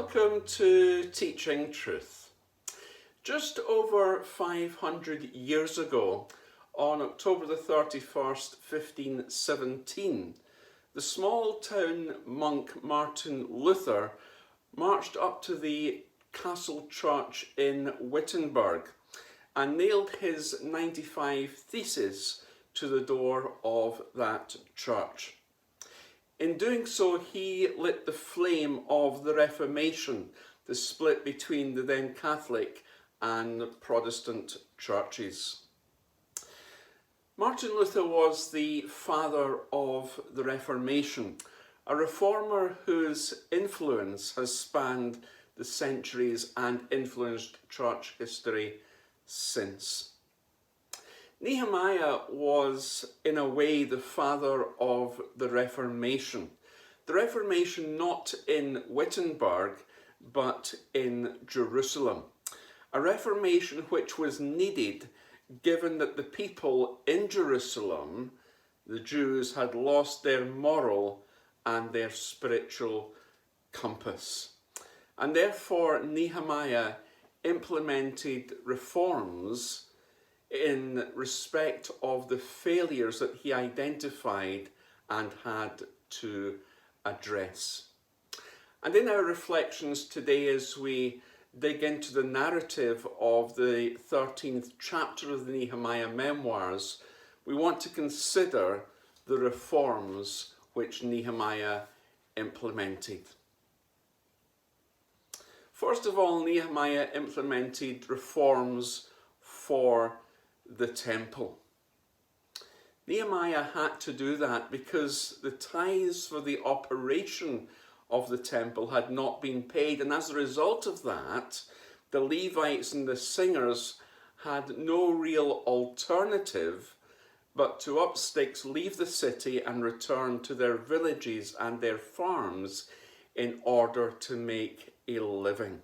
Welcome to Teaching Truth. Just over 500 years ago, on October the 31st, 1517, the small town monk Martin Luther marched up to the castle church in Wittenberg and nailed his 95 theses to the door of that church. In doing so, he lit the flame of the Reformation, the split between the then Catholic and Protestant churches. Martin Luther was the father of the Reformation, a reformer whose influence has spanned the centuries and influenced church history since. Nehemiah was, in a way, the father of the Reformation. The Reformation not in Wittenberg, but in Jerusalem. A Reformation which was needed given that the people in Jerusalem, the Jews, had lost their moral and their spiritual compass. And therefore Nehemiah implemented reforms in respect of the failures that he identified and had to address. And in our reflections today, as we dig into the narrative of the 13th chapter of the Nehemiah memoirs, we want to consider the reforms which Nehemiah implemented. First of all, Nehemiah implemented reforms for the temple. Nehemiah had to do that because the tithes for the operation of the temple had not been paid, and as a result of that, the Levites and the singers had no real alternative but to up sticks, leave the city and return to their villages and their farms in order to make a living.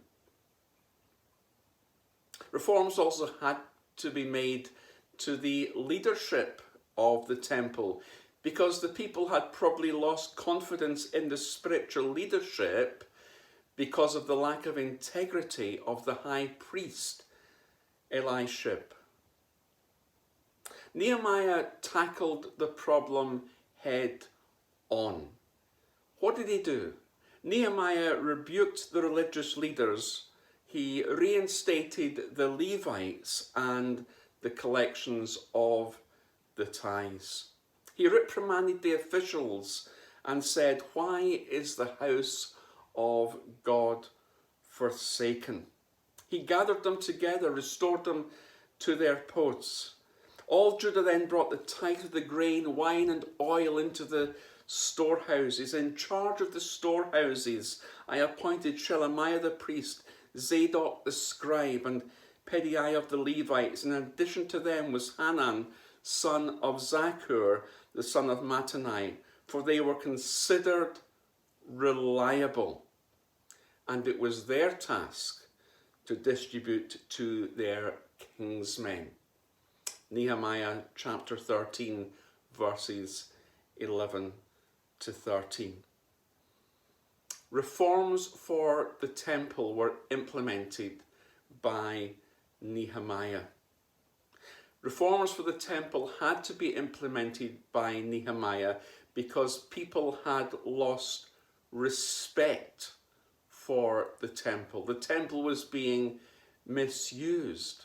Reforms also had to be made to the leadership of the temple, because the people had probably lost confidence in the spiritual leadership because of the lack of integrity of the high priest Eliashib. Nehemiah tackled the problem head on. What did he do? Nehemiah rebuked the religious leaders. He reinstated the Levites and the collections of the tithes. He reprimanded the officials and said, "Why is the house of God forsaken?" He gathered them together, restored them to their posts. All Judah then brought the tithe of the grain, wine and oil into the storehouses. In charge of the storehouses, I appointed Shelemiah the priest, Zadok the scribe, and Pedaiah of the Levites. In addition to them was Hanan, son of Zaccur, the son of Mattani, for they were considered reliable, and it was their task to distribute to their kinsmen. Nehemiah chapter 13, verses 11 to 13. Reforms for the temple were implemented by Nehemiah. Reforms for the temple had to be implemented by Nehemiah because people had lost respect for the temple. The temple was being misused.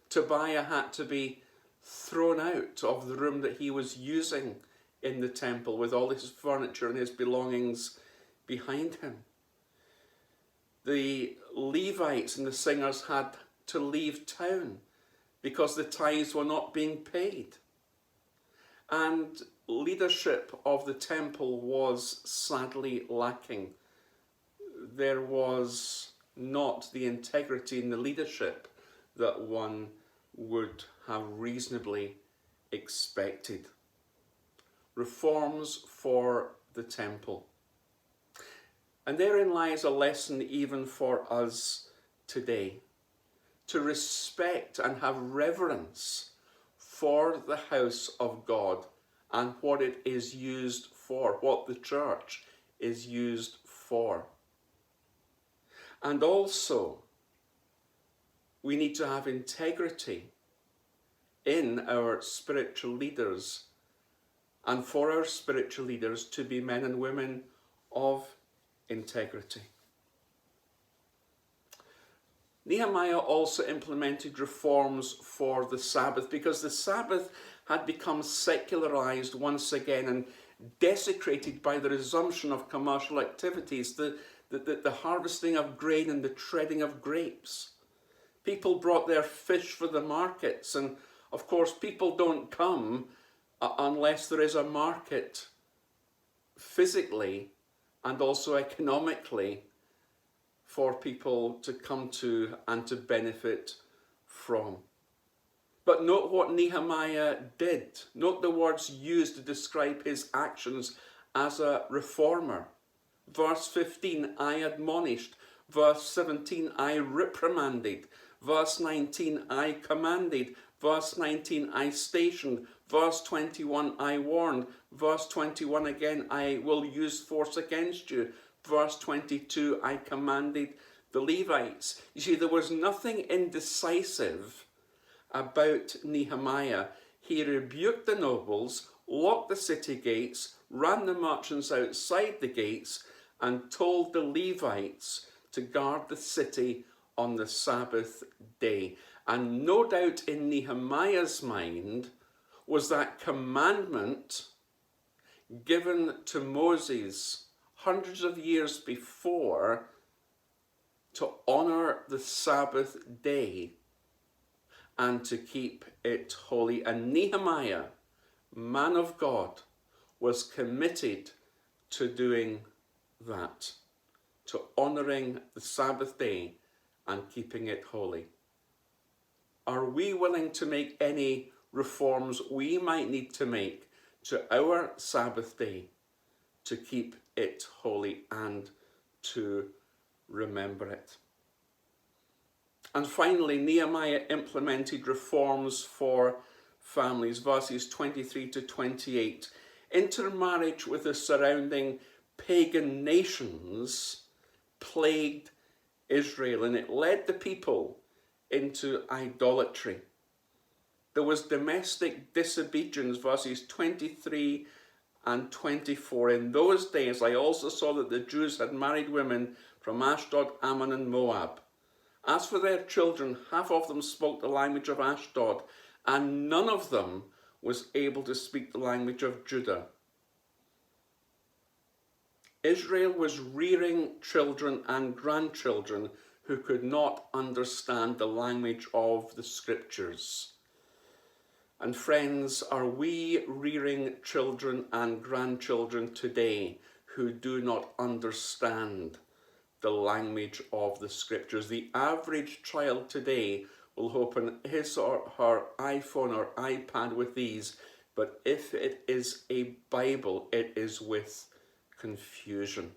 Tobiah had to be thrown out of the room that he was using in the temple with all his furniture and his belongings behind him. The Levites and the singers had to leave town because the tithes were not being paid. And leadership of the temple was sadly lacking. There was not the integrity in the leadership that one would have reasonably expected. Reforms for the temple. And therein lies a lesson even for us today, to respect and have reverence for the house of God and what it is used for, what the church is used for. And also, we need to have integrity in our spiritual leaders, and for our spiritual leaders to be men and women of integrity. Nehemiah also implemented reforms for the Sabbath, because the Sabbath had become secularized once again and desecrated by the resumption of commercial activities, the harvesting of grain and the treading of grapes. People brought their fish for the markets, and of course people don't come unless there is a market physically and also economically for people to come to and to benefit from. But note what Nehemiah did. Note the words used to describe his actions as a reformer. Verse 15, I admonished. Verse 17, I reprimanded. Verse 19, I commanded. Verse 19, I stationed. Verse 21, I warned. Verse 21 again, I will use force against you. Verse 22, I commanded the Levites. You see, there was nothing indecisive about Nehemiah. He rebuked the nobles, locked the city gates, ran the merchants outside the gates, and told the Levites to guard the city on the Sabbath day. And no doubt in Nehemiah's mind was that commandment given to Moses hundreds of years before to honor the Sabbath day and to keep it holy. And Nehemiah, man of God, was committed to doing that, to honoring the Sabbath day and keeping it holy. Are we willing to make any reforms we might need to make to our Sabbath day to keep it holy and to remember it? And finally, Nehemiah implemented reforms for families, verses 23 to 28. Intermarriage with the surrounding pagan nations plagued Israel, and it led the people into idolatry. There was domestic disobedience, verses 23 and 24. In those days I also saw that the Jews had married women from Ashdod, Ammon and Moab. As for their children, half of them spoke the language of Ashdod, and none of them was able to speak the language of Judah. Israel was rearing children and grandchildren who could not understand the language of the scriptures. And friends, are we rearing children and grandchildren today who do not understand the language of the scriptures? The average child today will open his or her iPhone or iPad with these, but if it is a Bible, it is with confusion.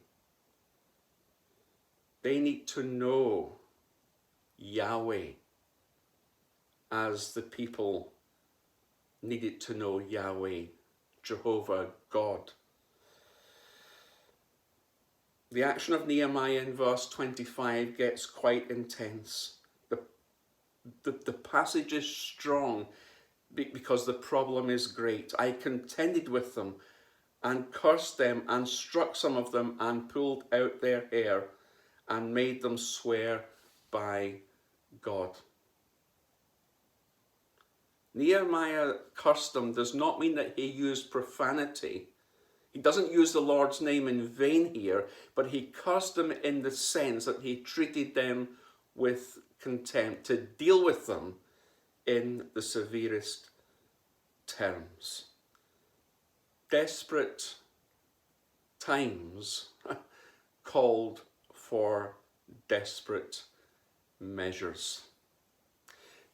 They need to know Yahweh as the people needed to know Yahweh, Jehovah God. The action of Nehemiah in verse 25 gets quite intense. The passage is strong because the problem is great. I contended with them and cursed them and struck some of them and pulled out their hair and made them swear by God. Nehemiah cursed them does not mean that he used profanity. He doesn't use the Lord's name in vain here, but he cursed them in the sense that he treated them with contempt, to deal with them in the severest terms. Desperate times called for desperate measures.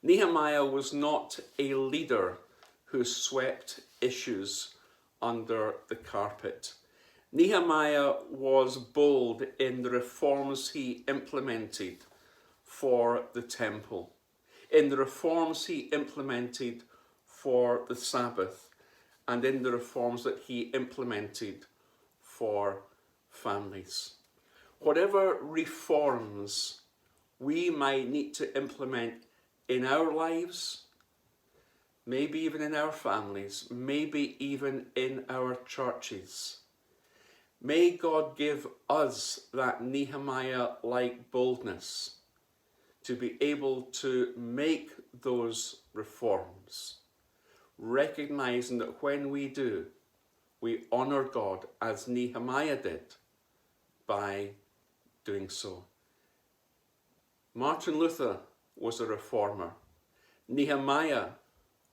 Nehemiah was not a leader who swept issues under the carpet. Nehemiah was bold in the reforms he implemented for the temple, in the reforms he implemented for the Sabbath, and in the reforms that he implemented for families. whatever reforms we might need to implement in our lives, maybe even in our families, maybe even in our churches. May God give us that Nehemiah-like boldness to be able to make those reforms, recognizing that when we do, we honour God as Nehemiah did by doing so. Martin Luther was a reformer. Nehemiah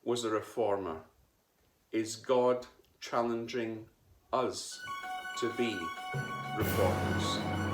was a reformer. Is God challenging us to be reformers?